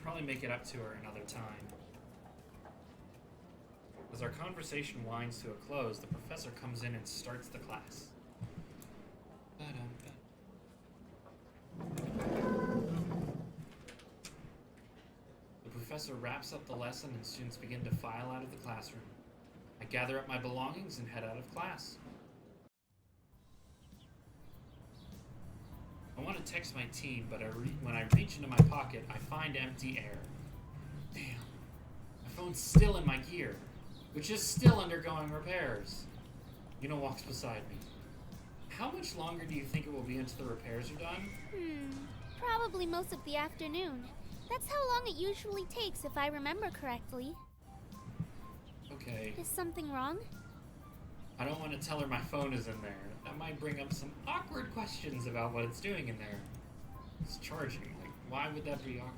probably make it up to her another time. As our conversation winds to a close, the professor comes in and starts the class. The professor wraps up the lesson and students begin to file out of the classroom. I gather up my belongings and head out of class. I want to text my team, but when I reach into my pocket, I find empty air. Damn. My phone's still in my gear, which is still undergoing repairs. Yuna walks beside me. How much longer do you think it will be until the repairs are done? Probably most of the afternoon. That's how long it usually takes, if I remember correctly. Okay. Is something wrong? I don't want to tell her my phone is in there. That might bring up some awkward questions about what it's doing in there. It's charging. Like, why would that be awkward?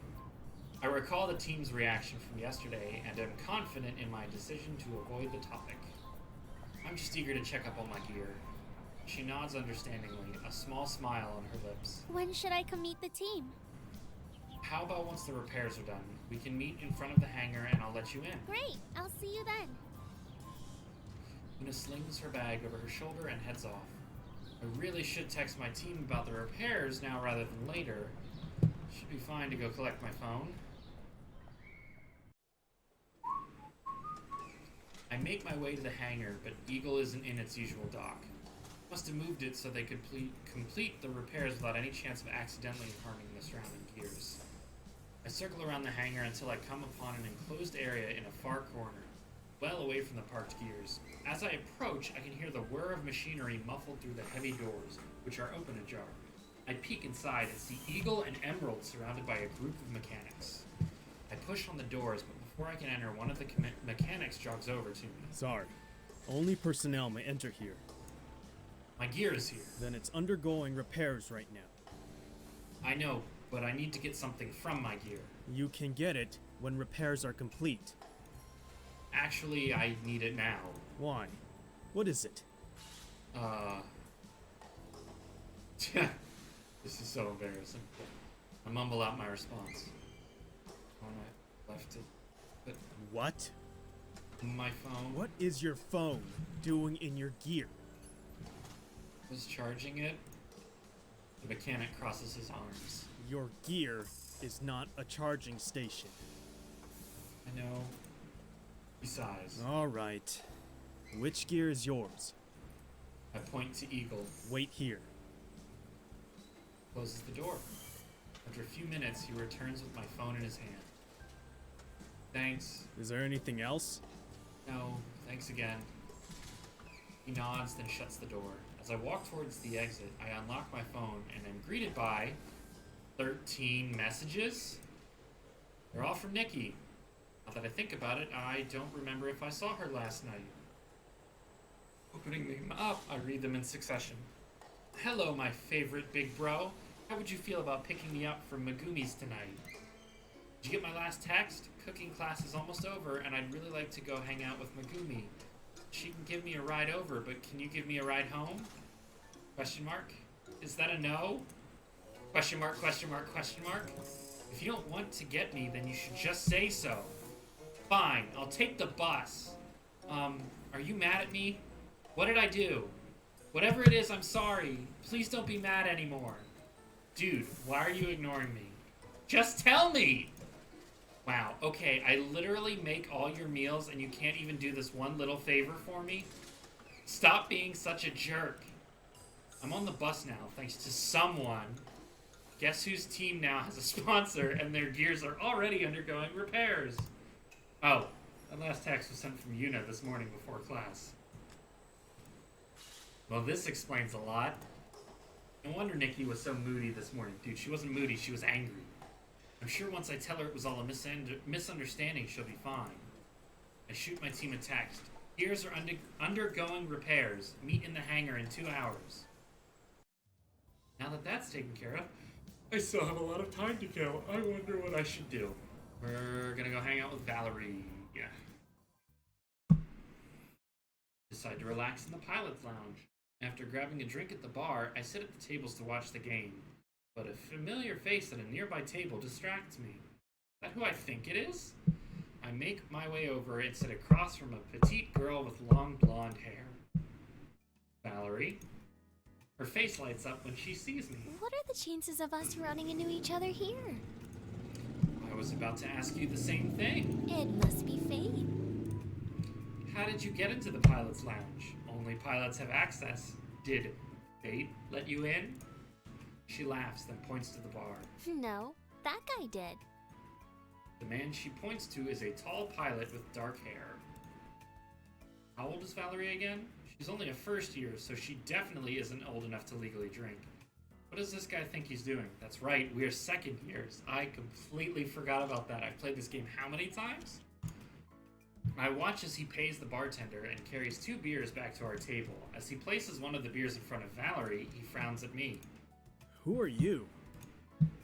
I recall the team's reaction from yesterday and am confident in my decision to avoid the topic. I'm just eager to check up on my gear. She nods understandingly, a small smile on her lips. When should I come meet the team? How about once the repairs are done? We can meet in front of the hangar and I'll let you in. Great, I'll see you then. Una slings her bag over her shoulder and heads off. I really should text my team about the repairs now rather than later. Should be fine to go collect my phone. I make my way to the hangar, but Eagle isn't in its usual dock. Must have moved it so they could complete the repairs without any chance of accidentally harming the surrounding gears. I circle around the hangar until I come upon an enclosed area in a far corner, well away from the parked gears. As I approach, I can hear the whir of machinery muffled through the heavy doors, which are open ajar. I peek inside and see Eagle and Emerald surrounded by a group of mechanics. I push on the doors, but before I can enter, one of the mechanics jogs over to me. Sorry. Only personnel may enter here. My gear is here. Then it's undergoing repairs right now. I know, but I need to get something from my gear. You can get it when repairs are complete. Actually, I need it now. Why? What is it? This is so embarrassing. I mumble out my response. When I left it. But What? my phone What is your phone doing in your gear? was charging it. The mechanic crosses his arms. Your gear is not a charging station. I know. He sighs. Alright. Which gear is yours? I point to Eagle. Wait here. Closes the door. After a few minutes, he returns with my phone in his hand. Thanks. Is there anything else? No, thanks again. He nods, then shuts the door. As I walk towards the exit, I unlock my phone and am greeted by 13 messages. They're all from Nikki. Now that I think about it, I don't remember if I saw her last night. Opening them up, I read them in succession. Hello, my favorite big bro. How would you feel about picking me up from Megumi's tonight? Did you get my last text? Cooking class is almost over, and I'd really like to go hang out with Megumi. She can give me a ride over, but can you give me a ride home? Question mark? Is that a no? Question mark, question mark, question mark? If you don't want to get me, then you should just say so. Fine, I'll take the bus. Are you mad at me? What did I do? Whatever it is, I'm sorry. Please don't be mad anymore. Dude, why are you ignoring me? Just tell me! Wow, okay, I literally make all your meals and you can't even do this one little favor for me? Stop being such a jerk. I'm on the bus now, thanks to someone. Guess whose team now has a sponsor and their gears are already undergoing repairs? Oh, that last text was sent from Yuna this morning before class. Well, this explains a lot. No wonder Nikki was so moody this morning. Dude, she wasn't moody, she was angry. I'm sure once I tell her it was all a misunderstanding, she'll be fine. I shoot my team a text. Gears are undergoing repairs. Meet in the hangar in 2 hours. Now that that's taken care of, I still have a lot of time to kill. I wonder what I should do. We're gonna go hang out with Valerie. Yeah. Decide to relax in the pilot's lounge. After grabbing a drink at the bar, I sit at the tables to watch the game. But a familiar face at a nearby table distracts me. that who I think it is? I make my way over and sit across from a petite girl with long blonde hair. Valerie. Her face lights up when she sees me. What are the chances of us running into each other here? I was about to ask you the same thing. It must be fate. How did you get into the pilot's lounge? Only pilots have access. Did fate let you in? She laughs, then points to the bar. No, that guy did. The man she points to is a tall pilot with dark hair. How old is Valerie again? She's only a first year, so she definitely isn't old enough to legally drink. What does this guy think he's doing? That's right, we're second years. I completely forgot about that. I've played this game how many times? I watch as he pays the bartender and carries 2 beers back to our table. As he places one of the beers in front of Valerie, he frowns at me. Who are you?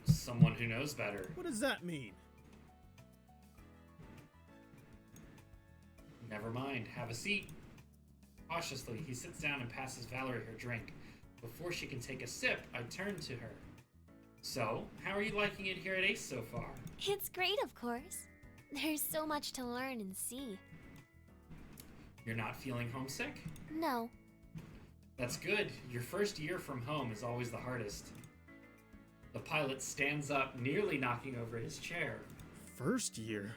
Someone who knows better. What does that mean? Never mind, have a seat. Cautiously, he sits down and passes Valerie her drink. Before she can take a sip, I turn to her. So, how are you liking it here at Ace so far? It's great, of course. There's so much to learn and see. You're not feeling homesick? No. That's good. Your first year from home is always the hardest. The pilot stands up, nearly knocking over his chair. First year?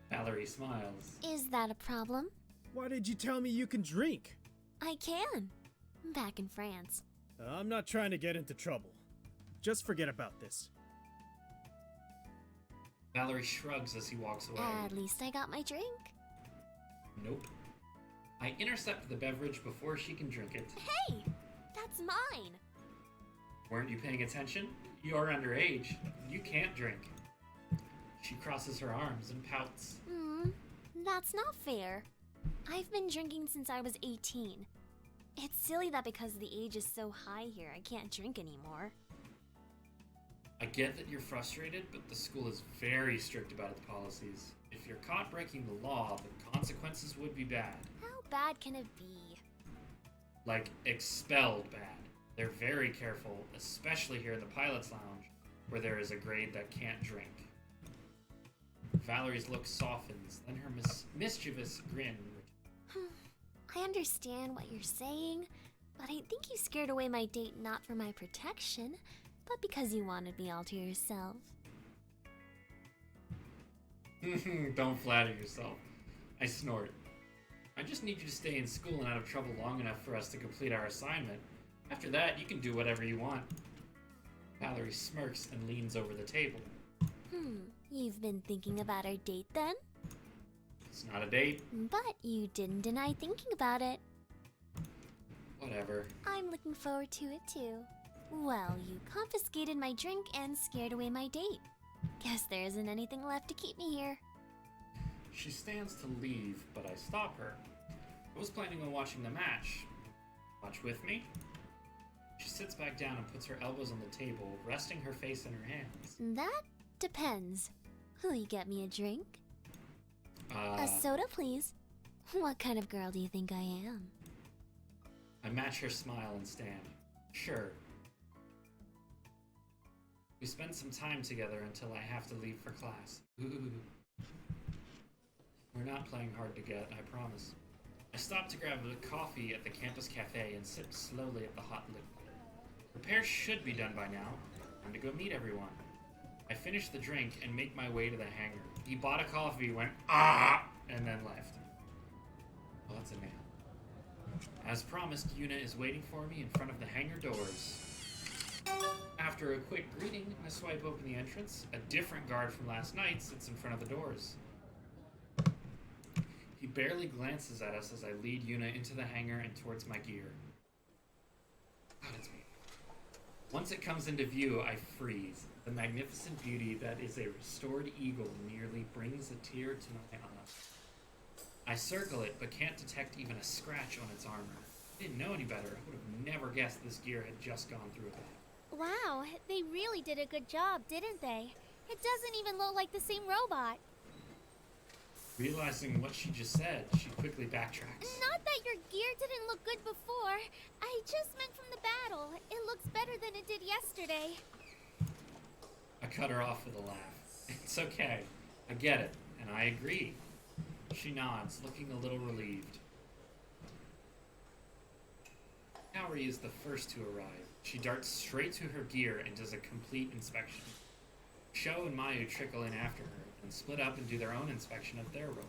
Valerie smiles. Is that a problem? Why did you tell me you can drink? I can. Back in France. I'm not trying to get into trouble. Just forget about this. Valerie shrugs as he walks away. At least I got my drink. Nope. I intercept the beverage before she can drink it. Hey! That's mine! Weren't you paying attention? You're underage. You can't drink. She crosses her arms and pouts. That's not fair. I've been drinking since I was 18. It's silly that because the age is so high here, I can't drink anymore. I get that you're frustrated, but the school is very strict about its policies. If you're caught breaking the law, the consequences would be bad. How bad can it be? Like, expelled bad. They're very careful, especially here in the pilot's lounge, where there is a grade that can't drink. Valerie's look softens, then her mischievous grin. I understand what you're saying, but I think you scared away my date not for my protection, but because you wanted me all to yourself. Don't flatter yourself. I snort. I just need you to stay in school and out of trouble long enough for us to complete our assignment. After that, you can do whatever you want. Valerie smirks and leans over the table. You've been thinking about our date then? It's not a date. But you didn't deny thinking about it. Whatever. I'm looking forward to it too. Well, you confiscated my drink and scared away my date. Guess there isn't anything left to keep me here. She stands to leave, but I stop her. I was planning on watching the match. Watch with me? She sits back down and puts her elbows on the table, resting her face in her hands. That depends. Will you get me a drink? A soda, please. What kind of girl do you think I am? I match her smile and stand. Sure. We spend some time together until I have to leave for class. Ooh. We're not playing hard to get, I promise. I stop to grab a coffee at the campus cafe and sip slowly at the hot liquid. Repairs should be done by now. Time to go meet everyone. I finish the drink and make my way to the hangar. He bought a coffee, went, ah, and then left. Oh, that's a nail. As promised, Yuna is waiting for me in front of the hangar doors. After a quick greeting, I swipe open the entrance. A different guard from last night sits in front of the doors. He barely glances at us as I lead Yuna into the hangar and towards my gear. God, it's me. Once it comes into view, I freeze. The magnificent beauty that is a restored eagle nearly brings a tear to my eye. I circle it, but can't detect even a scratch on its armor. I didn't know any better. I would have never guessed this gear had just gone through a battle. Wow, they really did a good job, didn't they? It doesn't even look like the same robot. Realizing what she just said, she quickly backtracks. Not that your gear didn't look good before. I just meant from the battle. It looks better than it did yesterday. I cut her off with a laugh. It's okay. I get it, and I agree. She nods, looking a little relieved. Kaori is the first to arrive. She darts straight to her gear and does a complete inspection. Sho and Mayu trickle in after her and split up and do their own inspection of their robots.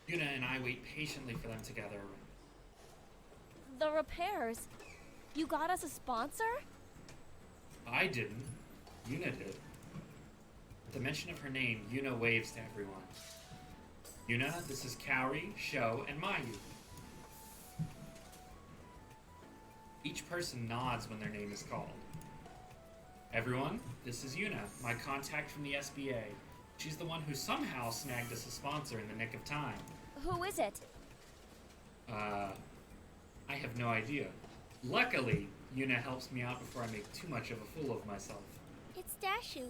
Yuna and I wait patiently for them to gather around. The repairs? You got us a sponsor? I didn't. Yuna did. At the mention of her name, Yuna waves to everyone. Yuna, this is Kaori, Sho, and Mayu. Each person nods when their name is called. Everyone, this is Yuna, my contact from the SBA. She's the one who somehow snagged us a sponsor in the nick of time. Who is it? I have no idea. Luckily, Yuna helps me out before I make too much of a fool of myself. It's Dashu.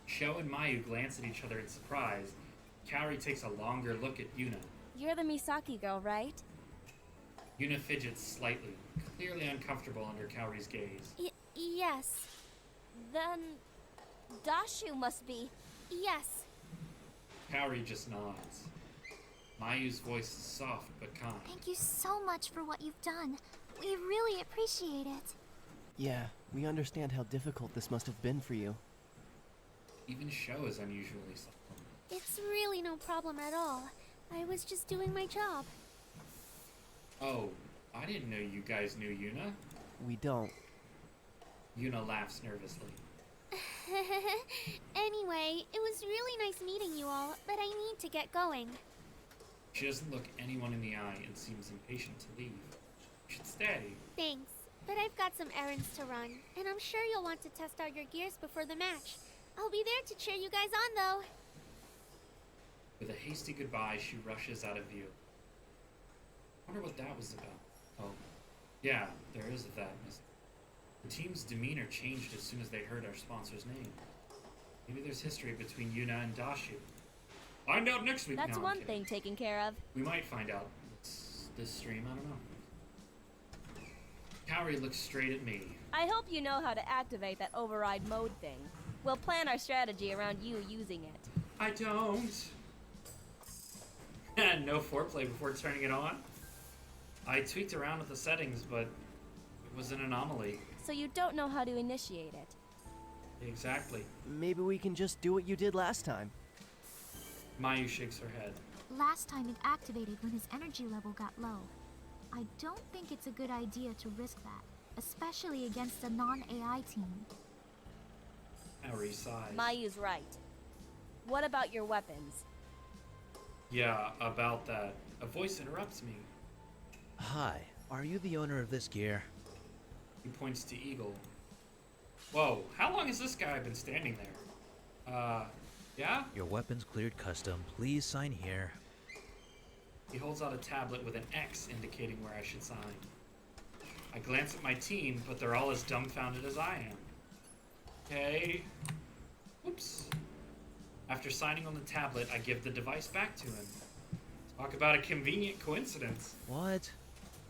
Sho and Mayu glance at each other in surprise. Kaori takes a longer look at Yuna. You're the Misaki girl, right? Yuna fidgets slightly, clearly uncomfortable under Kaori's gaze. Yes. Then Dashu must be. Yes. Kaori just nods. Mayu's voice is soft but kind. Thank you so much for what you've done. We really appreciate it. Yeah, we understand how difficult this must have been for you. Even Sho is unusually soft. It's really no problem at all. I was just doing my job. Oh, I didn't know you guys knew Yuna. We don't. Yuna laughs nervously. Anyway, it was really nice meeting you all, but I need to get going. She doesn't look anyone in the eye and seems impatient to leave. You should stay. Thanks, but I've got some errands to run, and I'm sure you'll want to test out your gears before the match. I'll be there to cheer you guys on, though. With a hasty goodbye, she rushes out of view. I wonder what that was about. Oh, yeah, there is that. The team's demeanor changed as soon as they heard our sponsor's name. Maybe there's history between Yuna and Dashu. Find out next week. That's No, I'm one kidding. thing taken care of. We might find out this stream. I don't know. Kaori looks straight at me. I hope you know how to activate that override mode thing. We'll plan our strategy around you using it. I don't. No foreplay before turning it on. I tweaked around with the settings, but it was an anomaly. So you don't know how to initiate it. Exactly. Maybe we can just do what you did last time. Mayu shakes her head. Last time it activated when his energy level got low. I don't think it's a good idea to risk that, especially against a non-AI team. Kaori sighs. Mayu's right. What about your weapons? Yeah, about that. A voice interrupts me. Hi, are you the owner of this gear? He points to Eagle. Whoa, how long has this guy been standing there? Yeah? Your weapon's cleared custom. Please sign here. He holds out a tablet with an X indicating where I should sign. I glance at my team, but they're all as dumbfounded as I am. Okay. Whoops. After signing on the tablet, I give the device back to him. Talk about a convenient coincidence. What?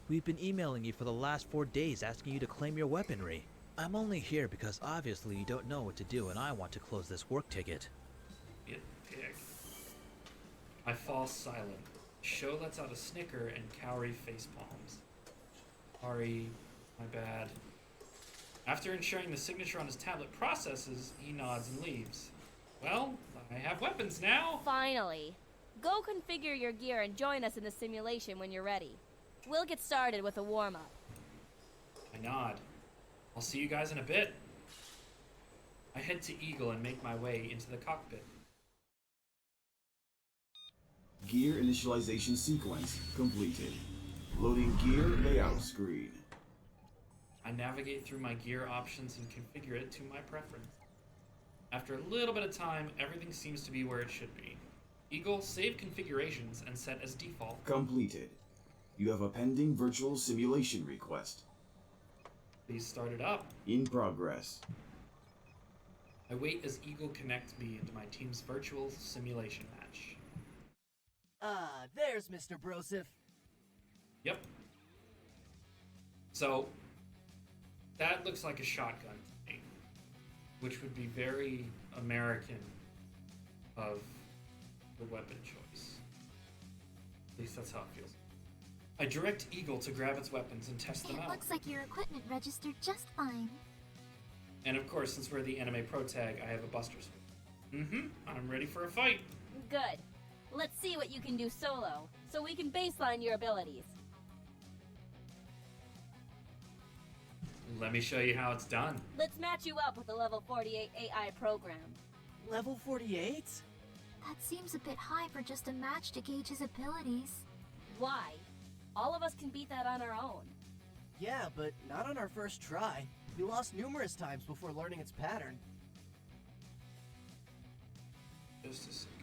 We've been emailing you for the last 4 days asking you to claim your weaponry. I'm only here because obviously you don't know what to do and I want to close this work ticket. You pig. I fall silent. Sho lets out a snicker and Kaori facepalms. Sorry, my bad. After ensuring the signature on his tablet processes, he nods and leaves. Well, I have weapons now! Finally. Go configure your gear and join us in the simulation when you're ready. We'll get started with a warm-up. I nod. I'll see you guys in a bit. I head to Eagle and make my way into the cockpit. Gear initialization sequence completed. Loading gear layout screen. I navigate through my gear options and configure it to my preference. After a little bit of time, everything seems to be where it should be. Eagle, save configurations and set as default. Completed. You have a pending virtual simulation request. Please start it up. In progress. I wait as Eagle connects me into my team's virtual simulation match. There's Mr. Broseph. Yep. So, that looks like a shotgun to me. which would be very American of the weapon choice. At least that's how it feels. I direct Eagle to grab its weapons and test them It out. looks like your equipment registered just fine. And of course, since we're the anime pro tag, I have a Buster Sword. I'm ready for a fight. Good. Let's see what you can do solo, so we can baseline your abilities. Let me show you how it's done. Let's match you up with the level 48 AI program. Level 48? That seems a bit high for just a match to gauge his abilities. Why? All of us can beat that on our own. Yeah, but not on our first try. We lost numerous times before learning its pattern. Just a second.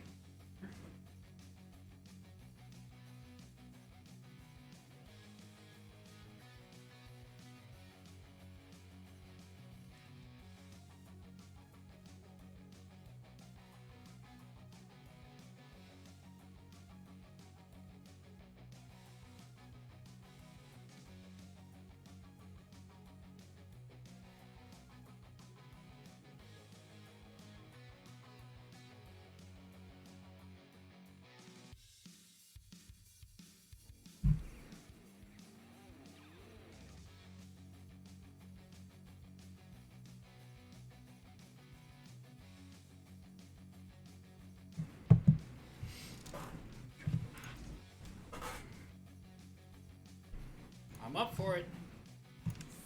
I'm up for it.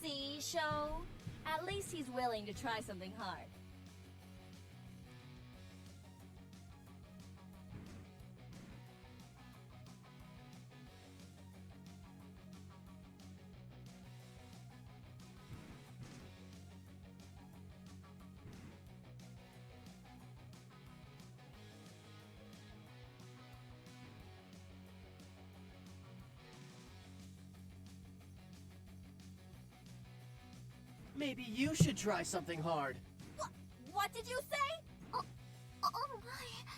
See, Show? At least he's willing to try something hard. Maybe you should try something hard. What did you say? Oh my.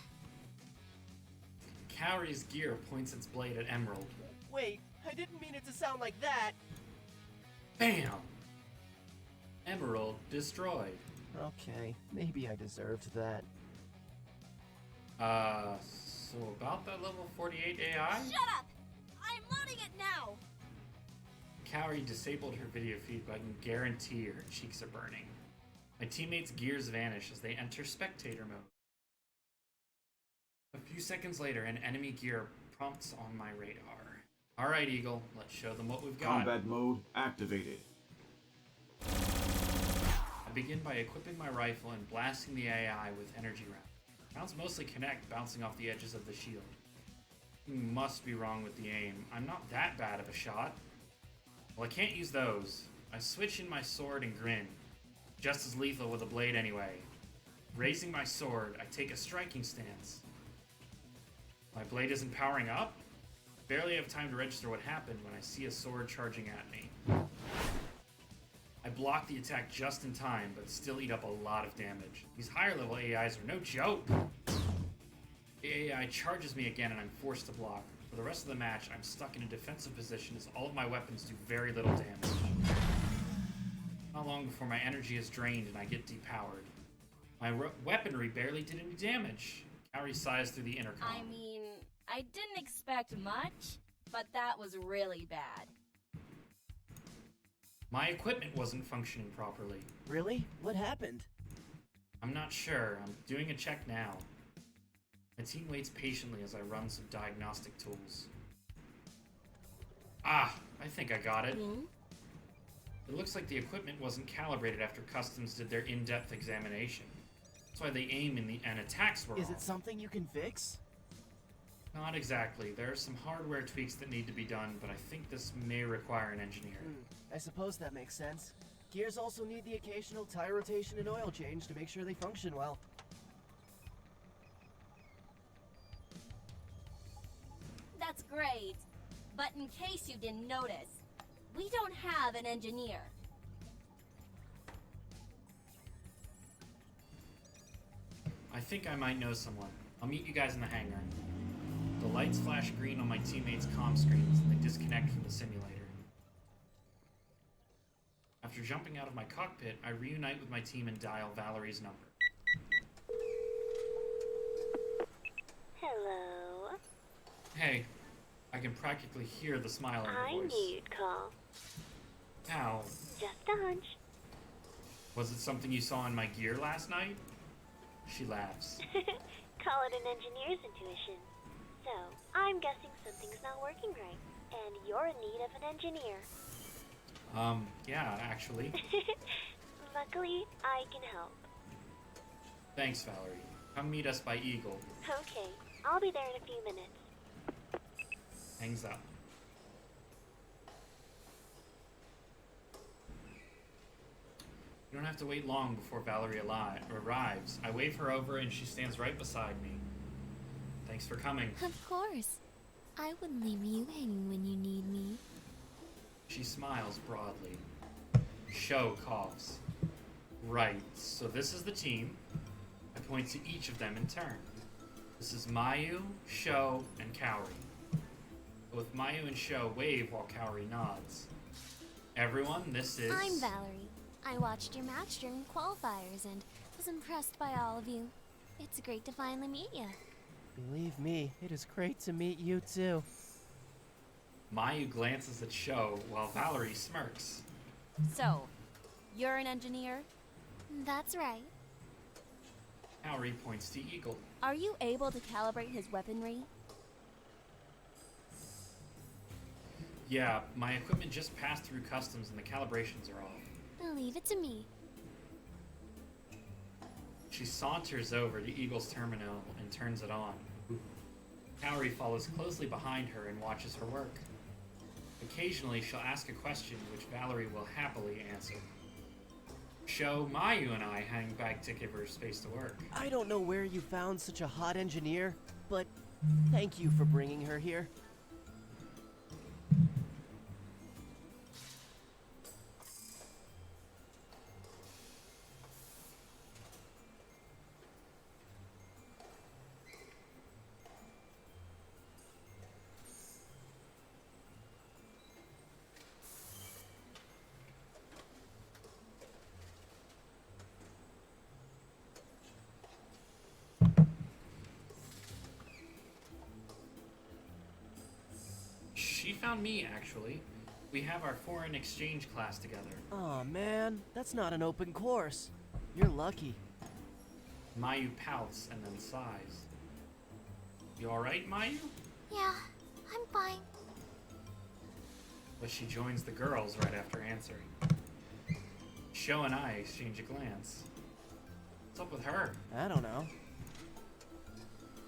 Kaori's gear points its blade at Emerald. Wait, I didn't mean it to sound like that. Bam! Emerald destroyed. Okay, maybe I deserved that. So about that level 48 AI? Shut up! I'm loading it now! Kaori disabled her video feed, but I can guarantee her cheeks are burning. My teammates' gears vanish as they enter spectator mode. A few seconds later, an enemy gear prompts on my radar. Alright, Eagle, let's show them what we've got. Combat mode activated. I begin by equipping my rifle and blasting the AI with energy rounds. Rounds mostly connect, bouncing off the edges of the shield. Something must be wrong with the aim. I'm not that bad of a shot. Well, I can't use those. I switch in my sword and grin. Just as lethal with a blade anyway. Raising my sword, I take a striking stance. My blade isn't powering up? Barely have time to register what happened when I see a sword charging at me. I block the attack just in time, but still eat up a lot of damage. These higher level AIs are no joke! The AI charges me again and I'm forced to block. For the rest of the match, I'm stuck in a defensive position as all of my weapons do very little damage. Not long before my energy is drained and I get depowered. My weaponry barely did any damage. Kaori sighs through the intercom. I mean, I didn't expect much, but that was really bad. My equipment wasn't functioning properly. Really? What happened? I'm not sure. I'm doing a check now. My team waits patiently as I run some diagnostic tools. Ah, I think I got it. It looks like the equipment wasn't calibrated after Customs did their in-depth examination. That's why they aim and attacks were Is off. it something you can fix? Not exactly. There are some hardware tweaks that need to be done, but I think this may require an engineer. I suppose that makes sense. Gears also need the occasional tire rotation and oil change to make sure they function well. That's great. But in case you didn't notice, we don't have an engineer. I think I might know someone. I'll meet you guys in the hangar. The lights flash green on my teammates' comm screens and they disconnect from the simulator. After After jumping out of my cockpit, I reunite with my team and dial Valerie's number. Hello. Hey, I can practically hear the smile in her I voice. knew you'd call. How? Just a hunch. Was it something you saw in my gear last night? She laughs. Call it an engineer's intuition. So, I'm guessing something's not working right, and you're in need of an engineer. Yeah, actually. Luckily, I can help. Thanks, Valerie. Come meet us by Eagle. Okay, I'll be there in a few minutes. Hangs up. You don't have to wait long before Valerie arrives. I wave her over and she stands right beside me. Thanks for coming. Of course. I wouldn't leave you hanging when you need me. She smiles broadly. Sho coughs. Right, so this is the team. I point to each of them in turn. This is Mayu, Sho, and Kaori. Both Mayu and Sho wave while Kaori nods. Everyone, this is... I'm Valerie. I watched your match during qualifiers and was impressed by all of you. It's great to finally meet you. Believe me, it is great to meet you too. Mayu glances at Sho while Valerie smirks. So, you're an engineer? That's right. Kaori points to Eagle. Are you able to calibrate his weaponry? Yeah, my equipment just passed through customs and the calibrations are off. Leave it to me. She saunters over to Eagle's terminal and turns it on. Kaori follows closely behind her and watches her work. Occasionally, she'll ask a question which Valerie will happily answer. Sho, Mayu, and I hang back to give her space to work. I don't know where you found such a hot engineer, but thank you for bringing her here. She found me, actually. We have our foreign exchange class together. Aw, man, that's not an open course. You're lucky. Mayu pouts and then sighs. You alright, Mayu? Yeah, I'm fine. But she joins the girls right after answering. Sho and I exchange a glance. What's up with her? I don't know.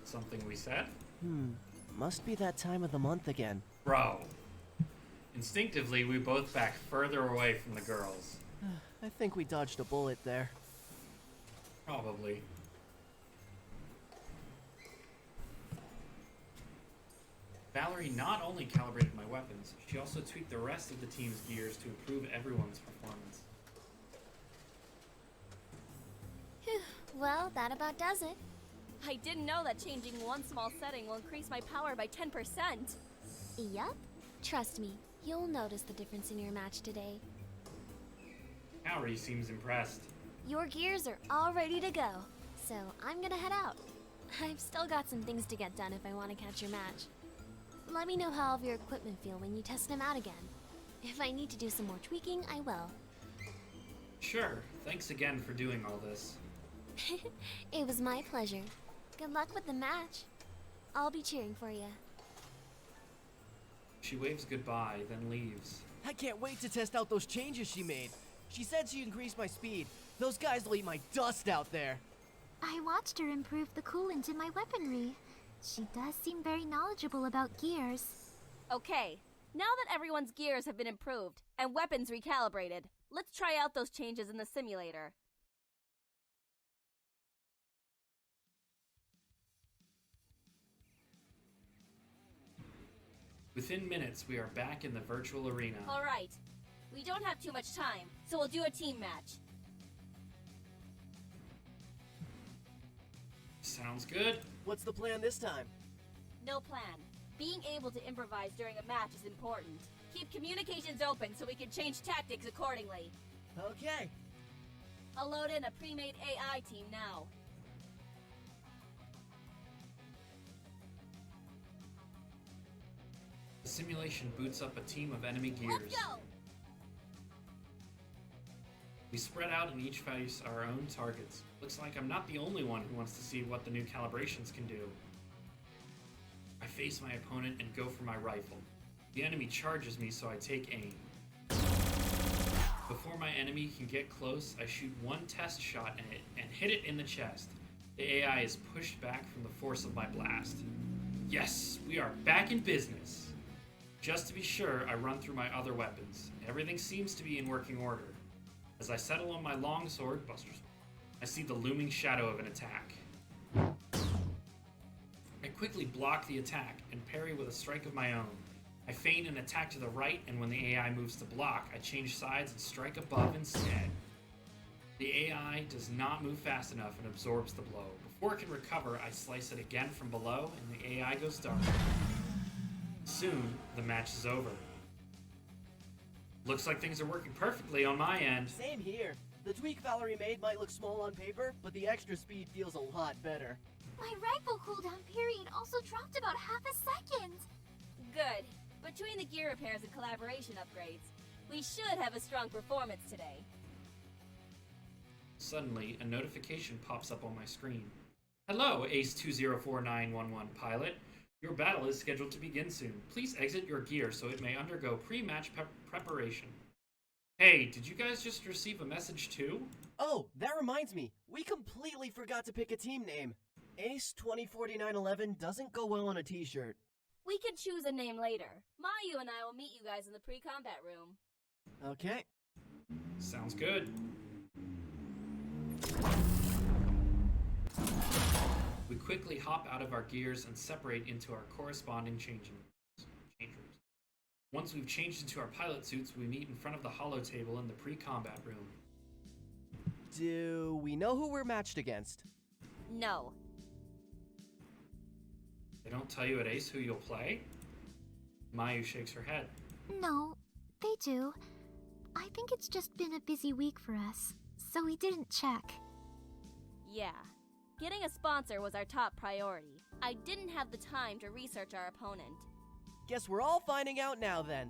Something we said? Must be that time of the month again. Bro. Instinctively, we both back further away from the girls. I think we dodged a bullet there. Probably. Valerie not only calibrated my weapons, she also tweaked the rest of the team's gears to improve everyone's performance. Whew, well, that about does it. I didn't know that changing one small setting will increase my power by 10%. Yup. Trust me, you'll notice the difference in your match today. Kaori seems impressed. Your gears are all ready to go, so I'm gonna head out. I've still got some things to get done if I want to catch your match. Let me know how all of your equipment feel when you test them out again. If I need to do some more tweaking, I will. Sure, thanks again for doing all this. It was my pleasure. Good luck with the match. I'll be cheering for you. She waves goodbye, then leaves. I can't wait to test out those changes she made. She said she increased my speed. Those guys will eat my dust out there. I watched her improve the coolant in my weaponry. She does seem very knowledgeable about gears. Okay, now that everyone's gears have been improved and weapons recalibrated, let's try out those changes in the simulator. Within minutes, we are back in the virtual arena. Alright, we don't have too much time, so we'll do a team match. Sounds good. What's the plan this time? No plan. Being able to improvise during a match is important. Keep communications open so we can change tactics accordingly. Okay. I'll load in a pre-made AI team now. The simulation boots up a team of enemy gears. Let's go! We spread out and each face our own targets. Looks like I'm not the only one who wants to see what the new calibrations can do. I face my opponent and go for my rifle. The enemy charges me, so I take aim. Before my enemy can get close, I shoot one test shot at it and hit it in the chest. The AI is pushed back from the force of my blast. Yes, we are back in business. Just to be sure, I run through my other weapons. Everything seems to be in working order. As I settle on my longsword, I see the looming shadow of an attack. I quickly block the attack and parry with a strike of my own. I feign an attack to the right, and when the AI moves to block, I change sides and strike above instead. The AI does not move fast enough and absorbs the blow. Before it can recover, I slice it again from below, and the AI goes dark. Soon, the match is over. Looks like things are working perfectly on my end. Same here. The tweak Valerie made might look small on paper, but the extra speed feels a lot better. My rifle cooldown period also dropped about half a second. Good. Between the gear repairs and collaboration upgrades, we should have a strong performance today. Suddenly, a notification pops up on my screen. Hello, Ace 204911 pilot. Your battle is scheduled to begin soon. Please exit your gear so it may undergo pre-match preparation. Hey, did you guys just receive a message too? Oh, that reminds me. We completely forgot to pick a team name. Ace 204911 doesn't go well on a t-shirt. We can choose a name later. Mayu and I will meet you guys in the pre-combat room. Okay. Sounds good. We quickly hop out of our gears and separate into our corresponding change rooms. Once we've changed into our pilot suits, we meet in front of the holo table in the pre-combat room. Do we know who we're matched against? No. They don't tell you at Ace who you'll play? Mayu shakes her head. No, they do. I think it's just been a busy week for us, so we didn't check. Yeah. Getting a sponsor was our top priority. I didn't have the time to research our opponent. Guess we're all finding out now then.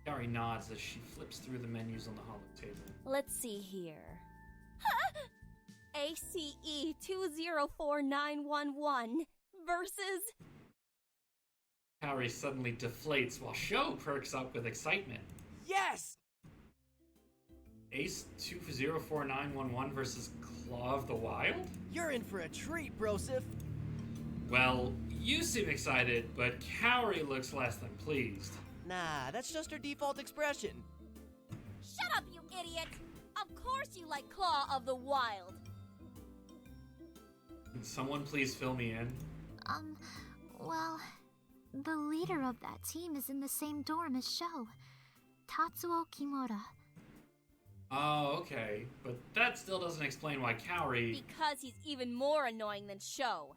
Kaori nods as she flips through the menus on the holo table. Let's see here. ACE 204911 versus... Kaori suddenly deflates while Sho perks up with excitement. Yes! Ace 204911 versus Claw of the Wild? You're in for a treat, Brosif. Well, you seem excited, but Kaori looks less than pleased. Nah, that's just her default expression. Shut up, you idiot! Of course you like Claw of the Wild. Can someone please fill me in? Well, the leader of that team is in the same dorm as Sho, Tatsuo Kimura. Oh, okay. But that still doesn't explain why Kaori... Because he's even more annoying than Sho.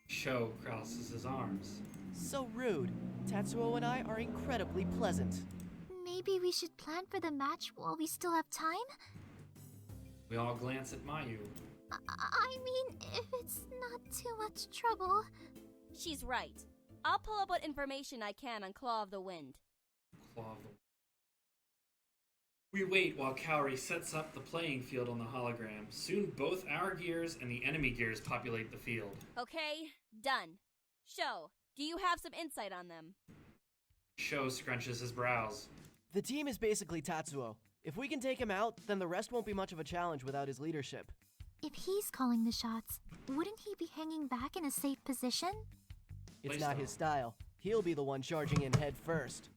Sho crosses his arms. So rude. Tatsuo and I are incredibly pleasant. Maybe we should plan for the match while we still have time? We all glance at Mayu. I mean, if it's not too much trouble. She's right. I'll pull up what information I can on Claw of the Wind. Claw of the... We wait while Kaori sets up the playing field on the hologram. Soon both our gears and the enemy gears populate the field. Okay, done. Sho, do you have some insight on them? Sho scrunches his brows. The team is basically Tatsuo. If we can take him out, then the rest won't be much of a challenge without his leadership. If he's calling the shots, wouldn't he be hanging back in a safe position? It's not his style. He'll be the one charging in head first.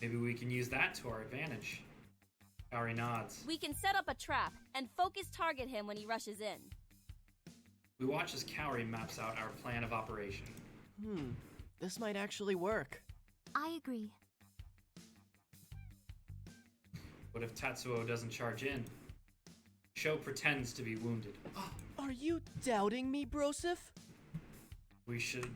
Maybe we can use that to our advantage. Kaori nods. We can set up a trap and focus target him when he rushes in. We watch as Kaori maps out our plan of operation. This might actually work. I agree. What if Tatsuo doesn't charge in? Sho pretends to be wounded. Are you doubting me, Brosif? We should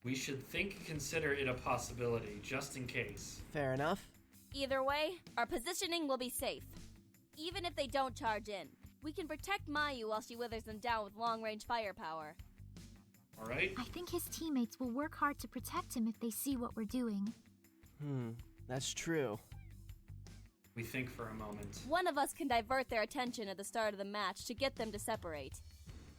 We should consider it a possibility, just in case. Fair enough. Either way, our positioning will be safe. Even if they don't charge in, we can protect Mayu while she withers them down with long-range firepower. Alright? I think his teammates will work hard to protect him if they see what we're doing. That's true. We think for a moment. One of us can divert their attention at the start of the match to get them to separate.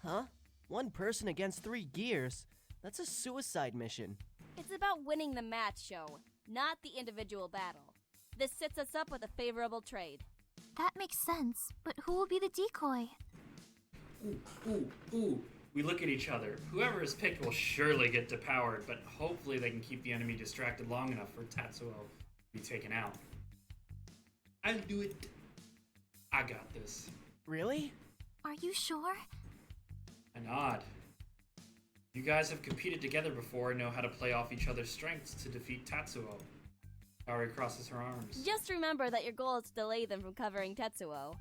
Huh? One person against 3 gears? That's a suicide mission. It's about winning the match, Show, not the individual battle. This sets us up with a favorable trade. That makes sense, but who will be the decoy? Ooh. We look at each other. Whoever is picked will surely get depowered, but hopefully they can keep the enemy distracted long enough for Tatsuo to be taken out. I'll do it. I got this. Really? Are you sure? I nod. You guys have competed together before and know how to play off each other's strengths to defeat Tatsuo. Kaori crosses her arms. Just remember that your goal is to delay them from covering Tetsuo.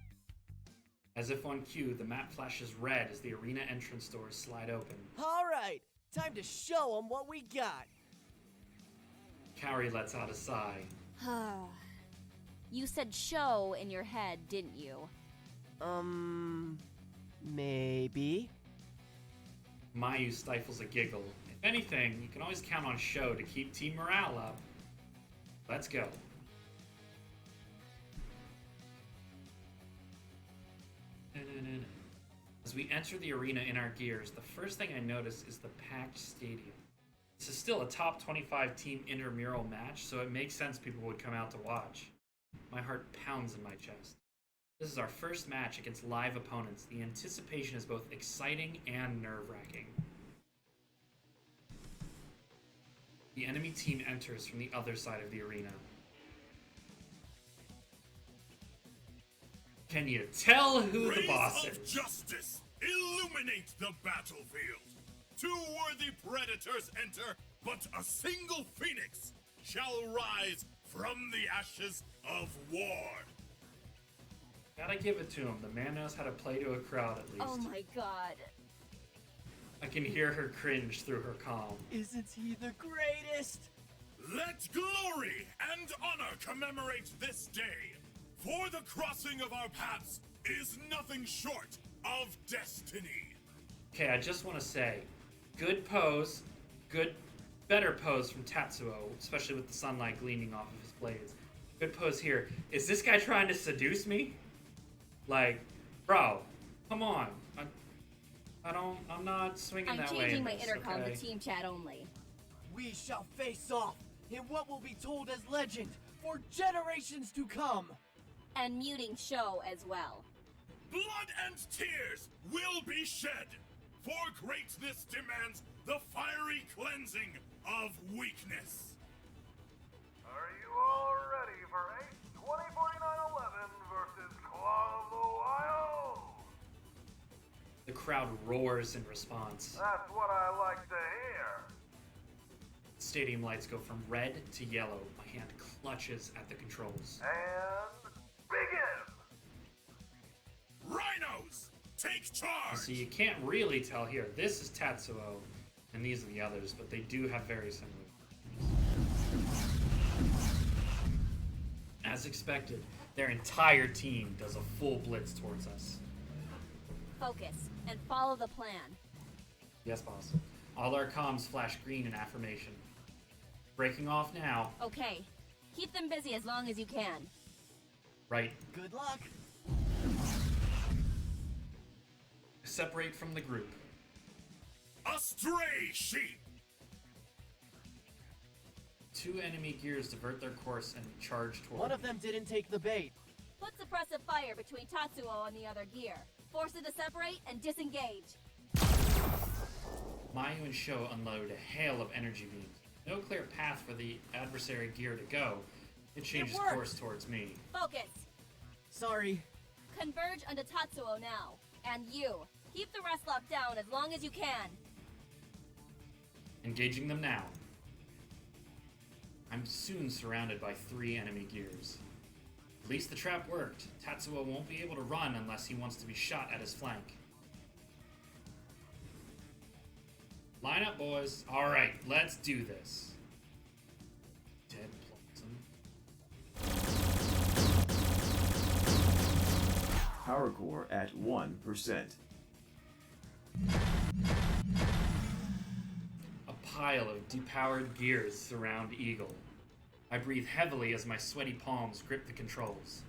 As if on cue, the map flashes red as the arena entrance doors slide open. Alright, time to show them what we got. Kaori lets out a sigh. You said show in your head, didn't you? Maybe. Mayu stifles a giggle. If anything, you can always count on Sho to keep team morale up. Let's go. As we enter the arena in our gears, the first thing I notice is the packed stadium. This is still a top 25 team intramural match, so it makes sense people would come out to watch. My heart pounds in my chest. This is our first match against live opponents. The anticipation is both exciting and nerve-wracking. The enemy team enters from the other side of the arena. Can you tell who the boss Rays of is? justice illuminate the battlefield. 2 worthy predators enter, but a single phoenix shall rise from the ashes of war. Gotta give it to him. The man knows how to play to a crowd at least. Oh my god. I can hear her cringe through her calm. Isn't he the greatest? Let glory and honor commemorate this day, for the crossing of our paths is nothing short of destiny. Okay, I just want to say, good pose, better pose from Tatsuo, especially with the sunlight gleaming off of his blades. Good pose here. Is this guy trying to seduce me? Like, bro, come on. I'm not swinging that way. I'm changing in my this, intercom okay? to team chat only. We shall face off in what will be told as legend for generations to come. And muting show as well. Blood and tears will be shed, for greatness demands the fiery cleansing of weakness. Are you all ready for Ace 204911 versus Claw of the Wild? The crowd roars in response. That's what I like to hear. Stadium lights go from red to yellow. My hand clutches at the controls. And begin! Rhinos, take charge! So you can't really tell here. This is Tatsuo, and these are the others, but they do have very similar. As expected, their entire team does a full blitz towards us. Focus and follow the plan. Yes, boss. All our comms flash green in affirmation. Breaking off now. Okay. Keep them busy as long as you can. Right. Good luck. Separate from the group. A stray sheep! 2 enemy gears divert their course and charge toward One of me. them didn't take the bait. Put suppressive fire between Tatsuo and the other gear. Force it to separate and disengage. Mayu and Sho unload a hail of energy beams. No clear path for the adversary gear to go. It changes worked. course towards me. Focus. Sorry. Converge onto Tatsuo now. And you. Keep the rest locked down as long as you can. Engaging them now. I'm soon surrounded by 3 enemy gears. At least the trap worked. Tatsuo won't be able to run unless he wants to be shot at his flank. Line up, boys. All right, let's do this. Dead Plasm. Power core at 1%. A pile of depowered gears surround Eagle. I breathe heavily as my sweaty palms grip the controls.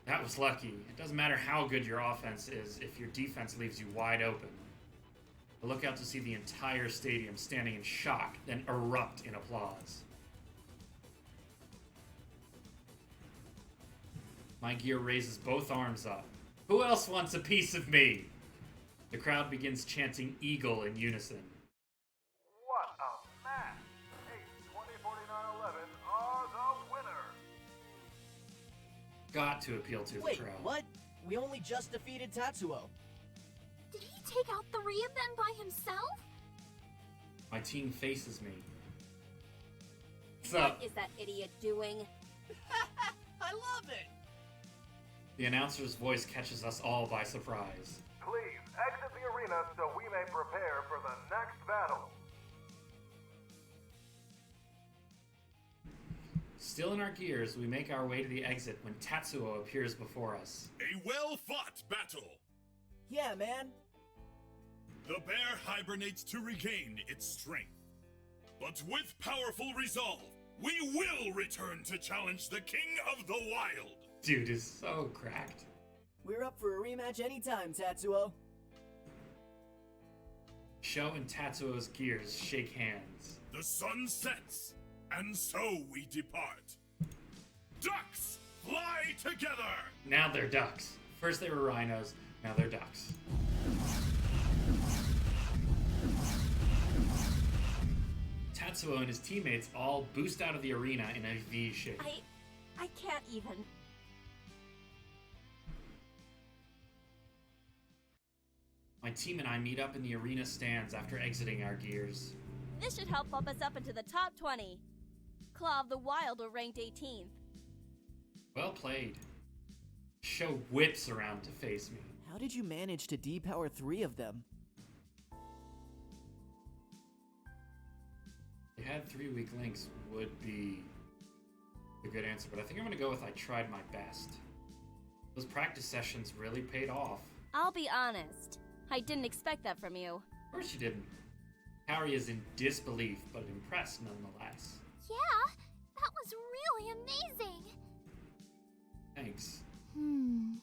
That was lucky. It doesn't matter how good your offense is if your defense leaves you wide open. I look out to see the entire stadium standing in shock, then erupt in applause. My gear raises both arms up. Who else wants a piece of me? The crowd begins chanting Eagle in unison. What a match! Ace 204911 are the winner! Got to appeal to the Wait, crowd. what? We only just defeated Tatsuo. Did he take out 3 of them by himself? My team faces me. What's up? What is that idiot doing? I love it! The announcer's voice catches us all by surprise. Please exit the arena so we may prepare for the next battle. Still in our gears, we make our way to the exit when Tatsuo appears before us. A well-fought battle. Yeah, man. The bear hibernates to regain its strength. But with powerful resolve, we will return to challenge the King of the Wild. Dude is so cracked. We're up for a rematch anytime, Tatsuo. Sho and Tatsuo's gears shake hands. The sun sets, and so we depart. Ducks, fly together! Now they're ducks. First they were rhinos, now they're ducks. Tatsuo and his teammates all boost out of the arena in a V shape. I can't even. My team and I meet up in the arena stands after exiting our gears. This should help bump us up into the top 20. Claw of the Wild were ranked 18th. Well played. Sho whips around to face me. How did you manage to depower 3 of them? They had 3 weak links would be a good answer, but I think I'm gonna go with I tried my best. Those practice sessions really paid off. I'll be honest. I didn't expect that from you. Of course you didn't. Harry is in disbelief, but impressed nonetheless. Yeah, that was really amazing. Thanks. Hmm.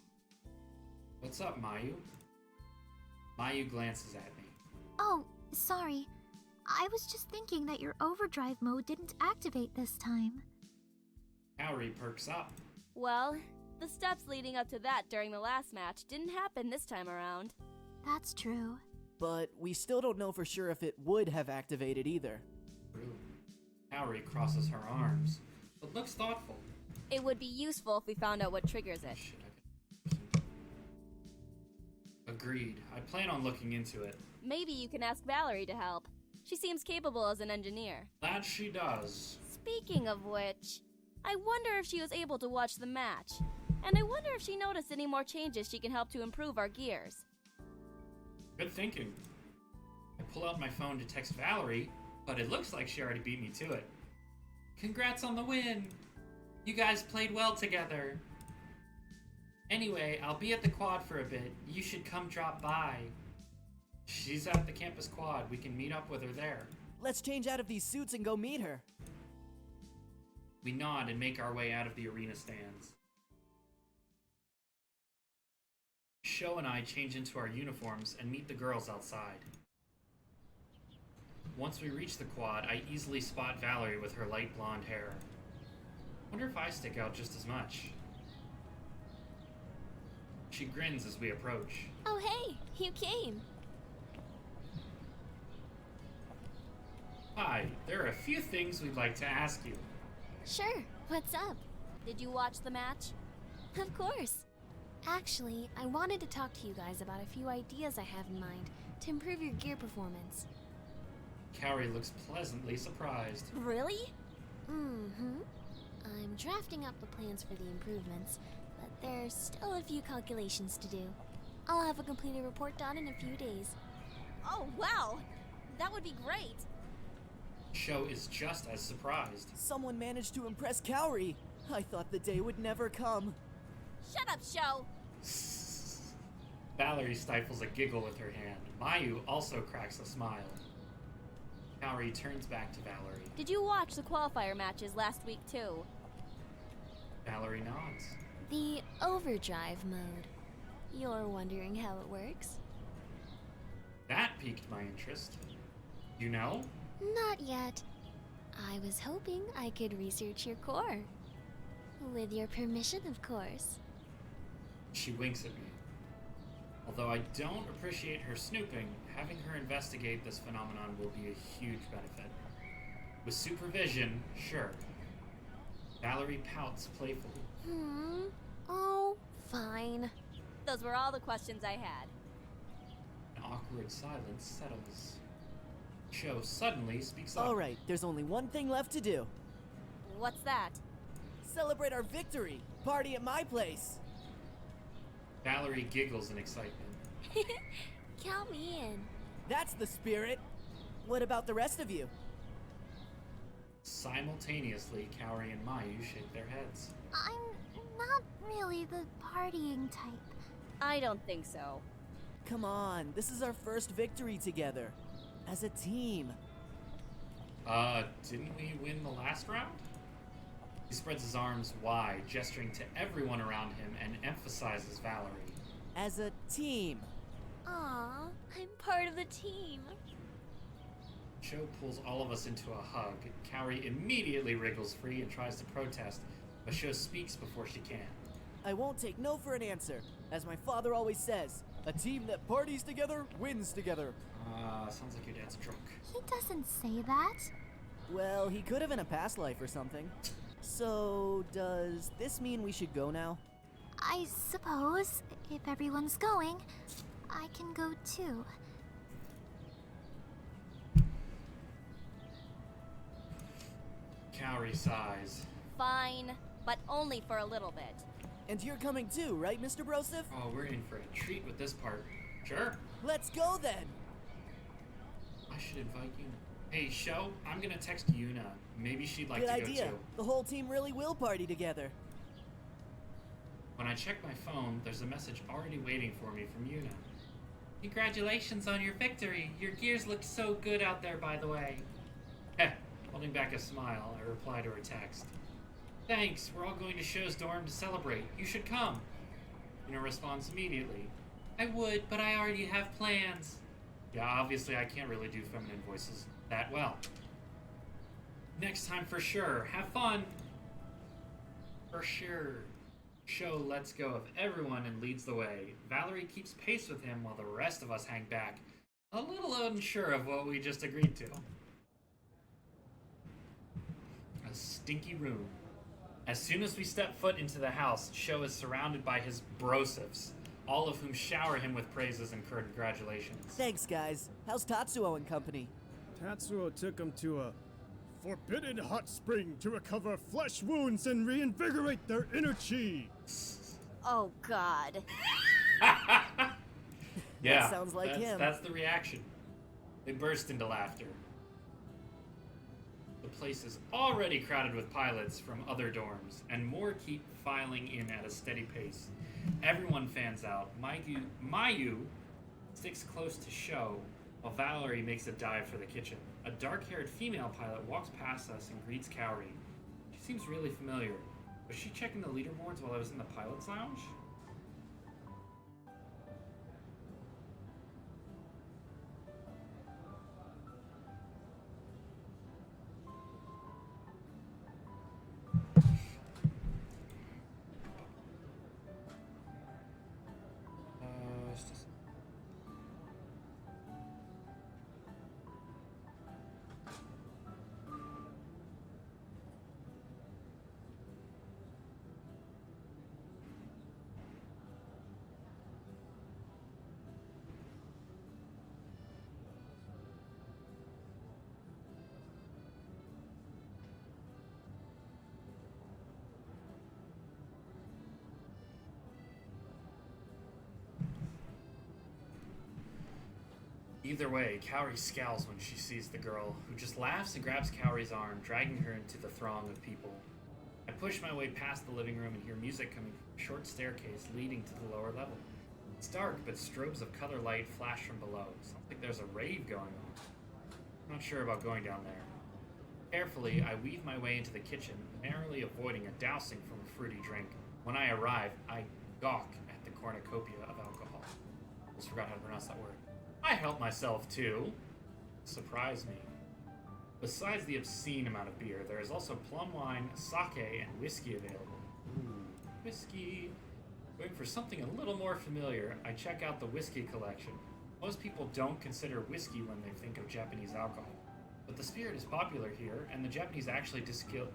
What's up, Mayu? Mayu glances at me. Oh, sorry. I was just thinking that your overdrive mode didn't activate this time. Harry perks up. Well, the steps leading up to that during the last match didn't happen this time around. That's true. But we still don't know for sure if it would have activated either. True. Harry crosses her arms, but looks thoughtful. It would be useful if we found out what triggers it. Shit, Agreed. I plan on looking into it. Maybe you can ask Valerie to help. She seems capable as an engineer. That she does. Speaking of which, I wonder if she was able to watch the match. And I wonder if she noticed any more changes she can help to improve our gears. Good thinking. I pull out my phone to text Valerie, but it looks like she already beat me to it. Congrats on the win! You guys played well together. Anyway, I'll be at the quad for a bit. You should come drop by. She's at the campus quad. We can meet up with her there. Let's change out of these suits and go meet her. We nod and make our way out of the arena stands. Sho and I change into our uniforms and meet the girls outside. Once we reach the quad, I easily spot Valerie with her light blonde hair. Wonder if I stick out just as much. She grins as we approach. Oh hey, you came. Hi, there are a few things we'd like to ask you. Sure, what's up? Did you watch the match? Of course. Actually, I wanted to talk to you guys about a few ideas I have in mind to improve your gear performance. Carrie looks pleasantly surprised. Really? Mm-hmm. I'm drafting up the plans for the improvements, but there's still a few calculations to do. I'll have a completed report done in a few days. Oh, wow! That would be great. Sho is just as surprised. Someone managed to impress Kaori. I thought the day would never come. Shut up, Sho. Valerie stifles a giggle with her hand. Mayu also cracks a smile. Kaori turns back to Valerie. Did you watch the qualifier matches last week, too? Valerie nods. The overdrive mode. You're wondering how it works? That piqued my interest. You know? Not yet. I was hoping I could research your core. With your permission, of course. She winks at me. Although I don't appreciate her snooping, having her investigate this phenomenon will be a huge benefit. With supervision, sure. Valerie pouts playfully. Oh, fine. Those were all the questions I had. An awkward silence settles. Sho suddenly speaks up. Alright, there's only one thing left to do. What's that? Celebrate our victory! Party at my place! Valerie giggles in excitement. Count me in. That's the spirit! What about the rest of you? Simultaneously, Kaori and Mayu shake their heads. I'm not really the partying type. I don't think so. Come on, this is our first victory together. As a team. Didn't we win the last round? He spreads his arms wide, gesturing to everyone around him and emphasizes Valerie. As a team. Aw, I'm part of the team. Sho pulls all of us into a hug. Kaori immediately wriggles free and tries to protest, but Sho speaks before she can. I won't take no for an answer. As my father always says, a team that parties together wins together. Sounds like your dad's drunk. He doesn't say that. Well, he could have in a past life or something. So, does this mean we should go now? I suppose, if everyone's going, I can go too. Kaori sighs. Fine, but only for a little bit. And you're coming too, right, Mr. Broseph? Oh, we're in for a treat with this part. Sure. Let's go then! I should invite Yuna. Hey, Sho, I'm gonna text Yuna. Maybe she'd like Good to idea. go too. The whole team really will party together. When I check my phone, there's a message already waiting for me from Yuna. Congratulations on your victory. Your gears look so good out there, by the way. Heh, holding back a smile, I reply to her text. Thanks, we're all going to Sho's dorm to celebrate. You should come. Yuna responds immediately. I would, but I already have plans. Yeah, obviously I can't really do feminine voices that well. Next time for sure. Have fun. For sure. Sho lets go of everyone and leads the way. Valerie keeps pace with him while the rest of us hang back, a little unsure of what we just agreed to. A stinky room. As soon as we step foot into the house, Sho is surrounded by his brosifs, all of whom shower him with praises and congratulations. Thanks, guys. How's Tatsuo and company? Tatsuo took him to a forbidden hot spring to recover flesh wounds and reinvigorate their inner chi. Oh, God. Yeah, That sounds like him. That's the reaction. They burst into laughter. The place is already crowded with pilots from other dorms, and more keep filing in at a steady pace. Everyone fans out. Mayu sticks close to Sho, while Valerie makes a dive for the kitchen. A dark-haired female pilot walks past us and greets Kaori. She seems really familiar. Was she checking the leaderboards while I was in the pilot's lounge? Either way, Kaori scowls when she sees the girl, who just laughs and grabs Kaori's arm, dragging her into the throng of people. I push my way past the living room and hear music coming from a short staircase leading to the lower level. It's dark, but strobes of color light flash from below. Sounds like there's a rave going on. I'm not sure about going down there. Carefully, I weave my way into the kitchen, narrowly avoiding a dousing from a fruity drink. When I arrive, I gawk at the cornucopia of alcohol. Almost forgot how to pronounce that word. I help myself too. Surprise me. Besides the obscene amount of beer, there is also plum wine, sake, and whiskey available. Ooh, whiskey. Going for something a little more familiar, I check out the whiskey collection. Most people don't consider whiskey when they think of Japanese alcohol. But the spirit is popular here, and the Japanese actually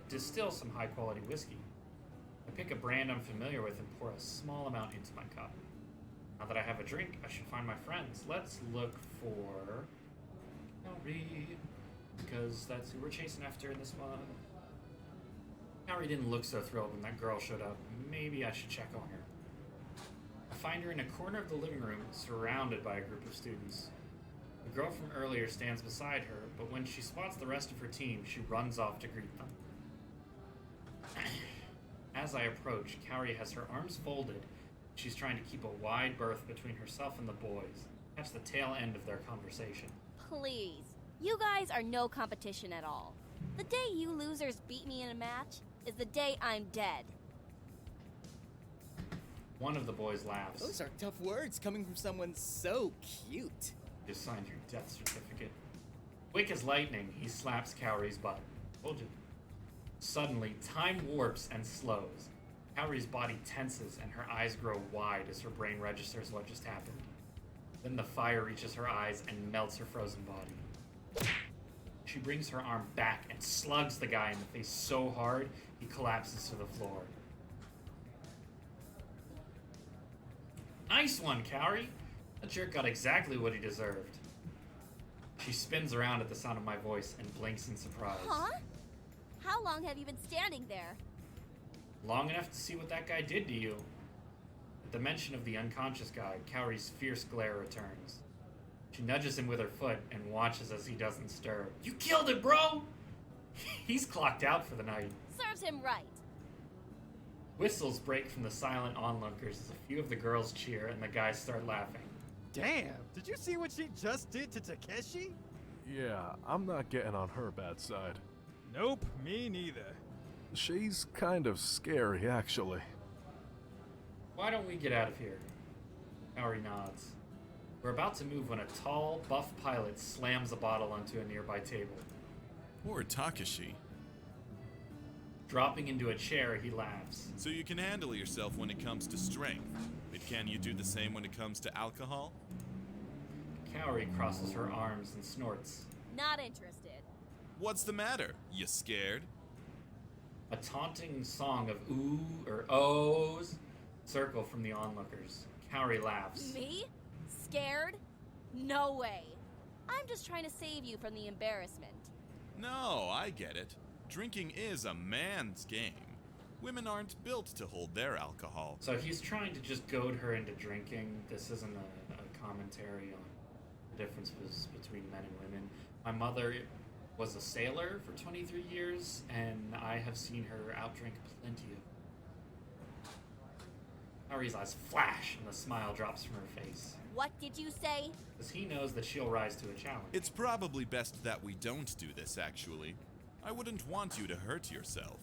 distill some high-quality whiskey. I pick a brand I'm familiar with and pour a small amount into my cup. Now that I have a drink, I should find my friends. Let's look for Kaori, because that's who we're chasing after in this one. Kaori didn't look so thrilled when that girl showed up. Maybe I should check on her. I find her in a corner of the living room, surrounded by a group of students. The girl from earlier stands beside her, but when she spots the rest of her team, she runs off to greet them. As I approach, Kaori has her arms folded. She's trying to keep a wide berth between herself and the boys. Catch the tail end of their conversation. Please. You guys are no competition at all. The day you losers beat me in a match is the day I'm dead. One of the boys laughs. Those are tough words coming from someone so cute. You signed your death certificate. Quick as lightning, he slaps Kaori's butt. Told you. Suddenly, time warps and slows. Kaori's body tenses and her eyes grow wide as her brain registers what just happened. Then the fire reaches her eyes and melts her frozen body. She brings her arm back and slugs the guy in the face so hard, he collapses to the floor. Nice one, Kaori! That jerk got exactly what he deserved. She spins around at the sound of my voice and blinks in surprise. Huh? How long have you been standing there? Long enough to see what that guy did to you. At the mention of the unconscious guy, Kaori's fierce glare returns. She nudges him with her foot and watches as he doesn't stir. You killed it, bro! He's clocked out for the night. Serves him right. Whistles break from the silent onlookers as a few of the girls cheer and the guys start laughing. Damn! Did you see what she just did to Takeshi? Yeah, I'm not getting on her bad side. Nope, me neither. She's kind of scary, actually. Why don't we get out of here? Kaori nods. We're about to move when a tall, buff pilot slams a bottle onto a nearby table. Poor Takeshi. Dropping into a chair, he laughs. So you can handle yourself when it comes to strength, but can you do the same when it comes to alcohol? Kaori crosses her arms and snorts. Not interested. What's the matter? You scared? A taunting song of ooh or ohs circle from the onlookers. Kaori laughs. Me? Scared? No way. I'm just trying to save you from the embarrassment. No, I get it. Drinking is a man's game. Women aren't built to hold their alcohol. So he's trying to just goad her into drinking. This isn't a commentary on the differences between men and women. My mother was a sailor for 23 years, and I have seen her outdrink plenty of. Kaori's eyes flash, and the smile drops from her face. What did you say? Because he knows that she'll rise to a challenge. It's probably best that we don't do this, actually. I wouldn't want you to hurt yourself.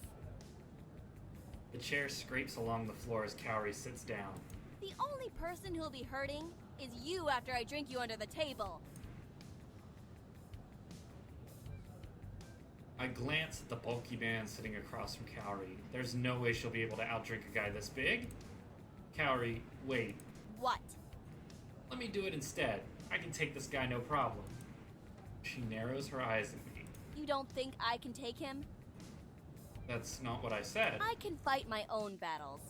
The chair scrapes along the floor as Kaori sits down. The only person who'll be hurting is you after I drink you under the table. I glance at the bulky man sitting across from Kaori. There's no way she'll be able to outdrink a guy this big. Kaori, wait. What? Let me do it instead. I can take this guy no problem. She narrows her eyes at me. You don't think I can take him? That's not what I said. I can fight my own battles.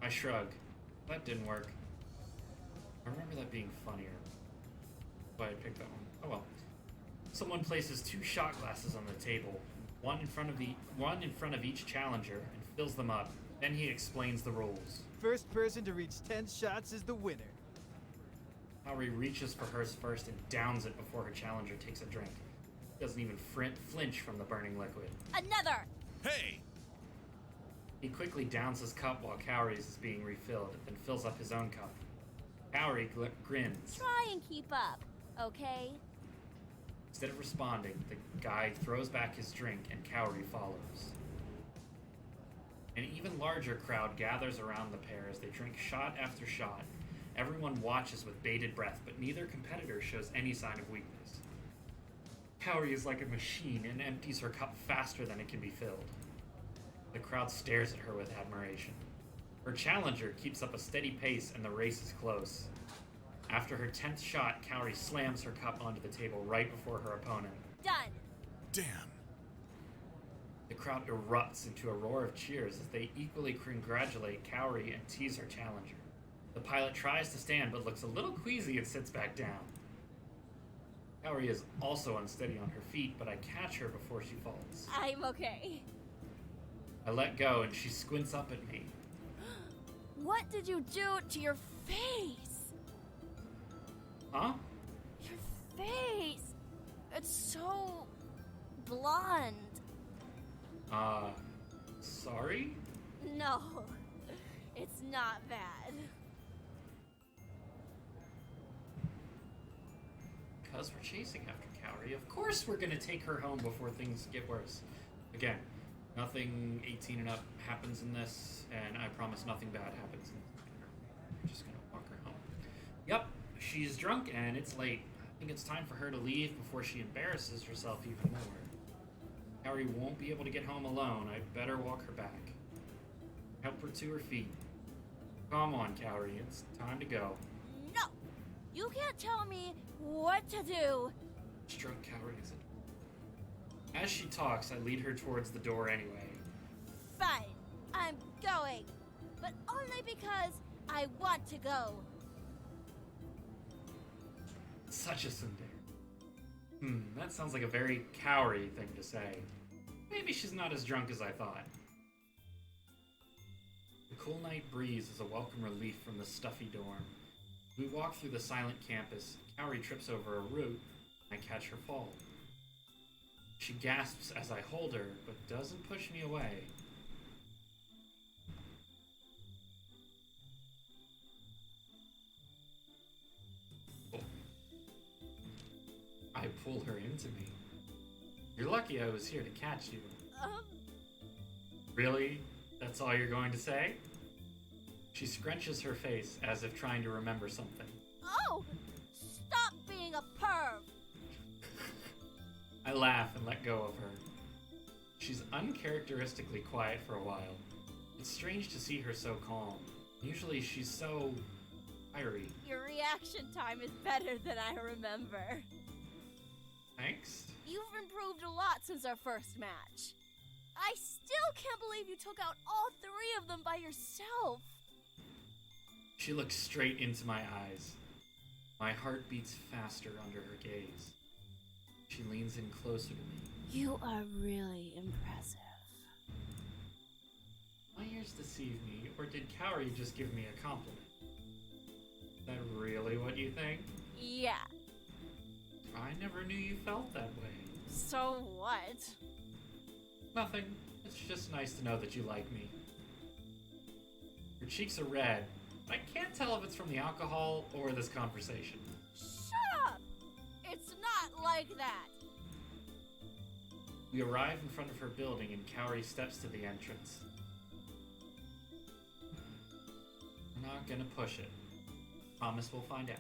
I shrug. That didn't work. I remember that being funnier. Why I picked that one. Oh well. Someone places 2 shot glasses on the table, one in front of each challenger, and fills them up. Then he explains the rules. First person to reach 10 shots is the winner. Kaori reaches for hers first and downs it before her challenger takes a drink. Doesn't even flinch from the burning liquid. Another! Hey! He quickly downs his cup while Kaori's is being refilled, then fills up his own cup. Kaori grins. Try and keep up, okay? Instead of responding, the guy throws back his drink and Kaori follows. An even larger crowd gathers around the pair as they drink shot after shot. Everyone watches with bated breath, but neither competitor shows any sign of weakness. Kaori is like a machine and empties her cup faster than it can be filled. The crowd stares at her with admiration. Her challenger keeps up a steady pace and the race is close. After her 10th shot, Kaori slams her cup onto the table right before her opponent. Done! Damn. The crowd erupts into a roar of cheers as they equally congratulate Kaori and tease her challenger. The pilot tries to stand but looks a little queasy and sits back down. Kaori is also unsteady on her feet, but I catch her before she falls. I'm okay. I let go and she squints up at me. What did you do to your face? Huh? Your face! It's so blonde. Sorry? No, it's not bad. Because we're chasing after Kaori, of course we're gonna take her home before things get worse. Again, nothing 18 and up happens in this, and I promise nothing bad happens in this. We're just gonna walk her home. Yep, she's drunk and it's late. I think it's time for her to leave before she embarrasses herself even more. Kaori won't be able to get home alone. I better walk her back. Help her to her feet. Come on, Kaori, it's time to go. No! You can't tell me what to do! Drunk Kaori is it? As she talks, I lead her towards the door anyway. Fine, I'm going. But only because I want to go. Such a tsundere. That sounds like a very Kaori thing to say. Maybe she's not as drunk as I thought. The cool night breeze is a welcome relief from the stuffy dorm. We walk through the silent campus. Kaori trips over a root. I catch her fall. She gasps as I hold her, but doesn't push me away. I pull her into me. You're lucky I was here to catch you. Really? That's all you're going to say? She scrunches her face as if trying to remember something. Oh! Stop being a perv! I laugh and let go of her. She's uncharacteristically quiet for a while. It's strange to see her so calm. Usually she's so fiery. Your reaction time is better than I remember. Thanks. You've improved a lot since our first match. I still can't believe you took out all 3 of them by yourself. She looks straight into my eyes. My heart beats faster under her gaze. She leans in closer to me. You are really impressive. My ears deceive me, or did Kaori just give me a compliment? Is that really what you think? Yeah. I never knew you felt that way. So what? Nothing. It's just nice to know that you like me. Your cheeks are red, but I can't tell if it's from the alcohol or this conversation. Shut up! It's not like that! We arrive in front of her building and Kaori steps to the entrance. We're not gonna push it. Promise we'll find out.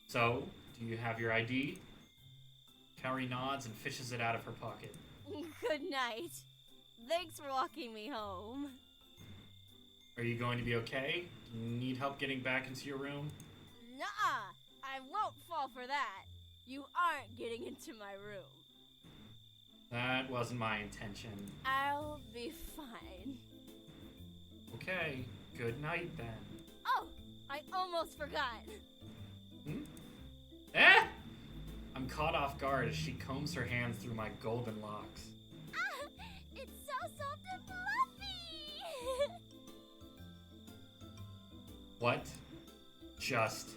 So, do you have your ID? Kaori nods and fishes it out of her pocket. Good night. Thanks for walking me home. Are you going to be okay? Do you need help getting back into your room? Nuh-uh! I won't fall for that. You aren't getting into my room. That wasn't my intention. I'll be fine. Okay, good night then. Oh, I almost forgot. Eh? I'm caught off guard as she combs her hands through my golden locks. Ah, it's so soft and fluffy! What? Just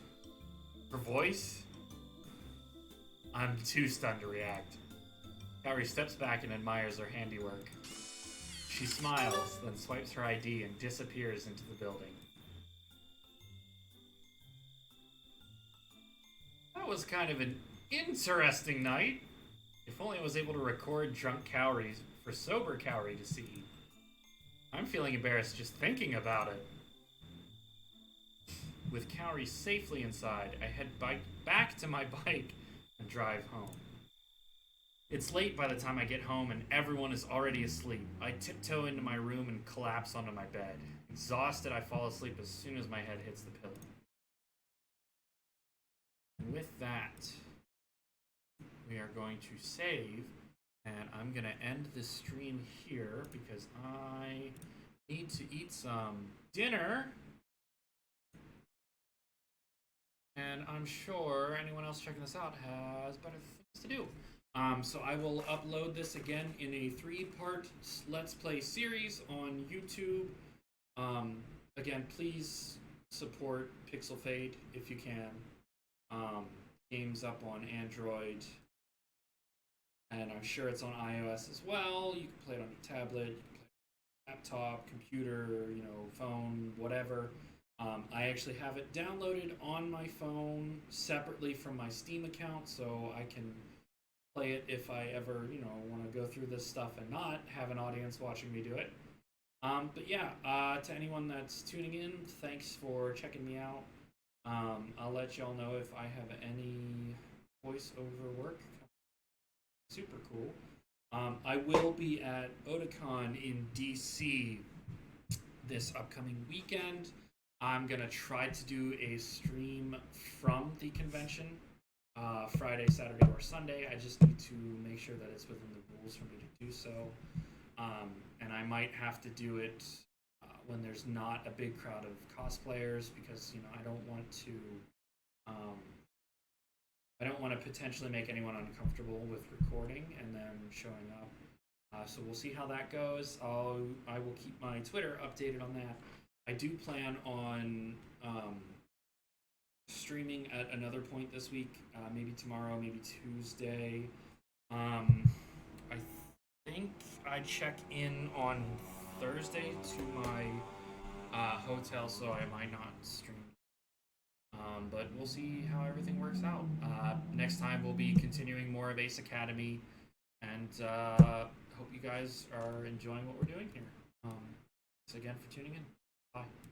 Her voice? I'm too stunned to react. Kaori steps back and admires her handiwork. She smiles, then swipes her ID and disappears into the building. That was kind of an interesting night. If only I was able to record drunk Kaori for sober Kaori to see. I'm feeling embarrassed just thinking about it. With Kaori safely inside, I head back to my bike and drive home. It's late by the time I get home and everyone is already asleep. I tiptoe into my room and collapse onto my bed. Exhausted, I fall asleep as soon as my head hits the pillow. And with that, we are going to save, and I'm going to end this stream here because I need to eat some dinner. And I'm sure anyone else checking this out has better things to do. So I will upload this again in a 3-part Let's Play series on YouTube. Again, please support Pixel Fade if you can. Game's up on Android, and I'm sure it's on iOS as well. You can play it on your tablet, you can play it on your laptop, computer, phone, whatever. I actually have it downloaded on my phone separately from my Steam account, so I can play it if I ever, want to go through this stuff and not have an audience watching me do it. But yeah, to anyone that's tuning in, thanks for checking me out. I'll let y'all know if I have any voiceover work. Super cool. I will be at Otakon in DC this upcoming weekend. I'm gonna try to do a stream from the convention, Friday, Saturday, or Sunday. I just need to make sure that it's within the rules for me to do so. And I might have to do it when there's not a big crowd of cosplayers, because I don't want to potentially make anyone uncomfortable with recording and then showing up. So we'll see how that goes. I will keep my Twitter updated on that. I do plan on streaming at another point this week, maybe tomorrow, maybe Tuesday. I think I check in on Thursday to my hotel, so I might not stream. But we'll see how everything works out. Next time we'll be continuing more of Ace Academy, and hope you guys are enjoying what we're doing here. Thanks again for tuning in. Bye.